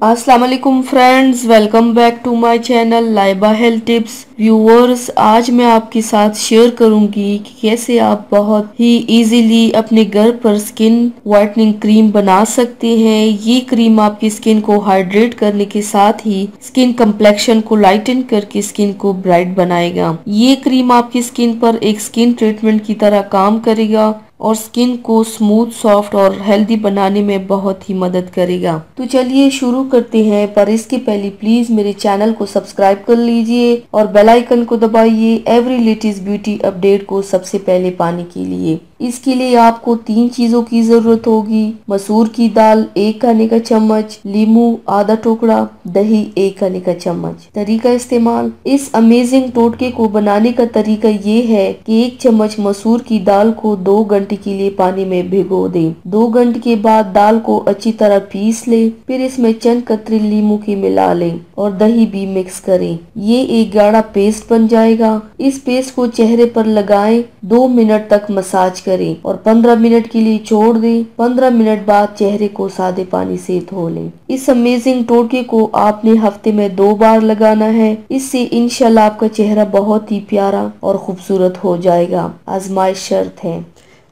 अस्सलाम वालेकुम friends, welcome back to my channel Laiba health tips. Viewers, आज मैं आपके साथ शेयर करूंगी कि कैसे आप बहुत ही इजीली अपने घर पर स्किन व्हाइटनिंग क्रीम बना सकते हैं। ये क्रीम आपकी स्किन को हाइड्रेट करने के साथ ही स्किन कम्प्लेक्शन को लाइटन करके स्किन को ब्राइट बनाएगा। ये क्रीम आपकी स्किन पर एक स्किन ट्रीटमेंट की तरह काम करेगा और स्किन को स्मूथ, सॉफ्ट और हेल्दी बनाने में बहुत ही मदद करेगा। तो चलिए शुरू करते हैं, पर इसके पहले प्लीज मेरे चैनल को सब्सक्राइब कर लीजिए और बेल आइकन को दबाइए एवरी लेटेस्ट ब्यूटी अपडेट को सबसे पहले पाने के लिए। इसके लिए आपको 3 चीजों की जरूरत होगी। मसूर की दाल 1 खाने का चम्मच, लीमू आधा टुकड़ा, दही 1 खाने का चम्मच। तरीका इस्तेमाल। इस अमेजिंग टोटके को बनाने का तरीका ये है कि 1 चम्मच मसूर की दाल को 2 घंटे के लिए पानी में भिगो दें। 2 घंटे के बाद दाल को अच्छी तरह पीस लें, फिर इसमें चंद कतरे लीमू की मिला लें और दही भी मिक्स करें। ये एक गाढ़ा पेस्ट बन जाएगा। इस पेस्ट को चेहरे पर लगाएं, 2 मिनट तक मसाज करें और 15 मिनट के लिए छोड़ दें। 15 मिनट बाद चेहरे को सादे पानी से धो लें। इस अमेजिंग टोटके को आपने हफ्ते में 2 बार लगाना है। इससे इंशाल्लाह आपका चेहरा बहुत ही प्यारा और खूबसूरत हो जाएगा। आजमाइश शर्त है।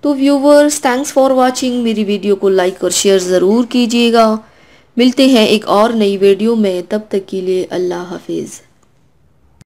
तो व्यूवर्स, थैंक्स फॉर वॉचिंग। मेरी वीडियो को लाइक और शेयर जरूर कीजिएगा। मिलते हैं एक और नई वीडियो में, तब तक के लिए अल्लाह हाफिज।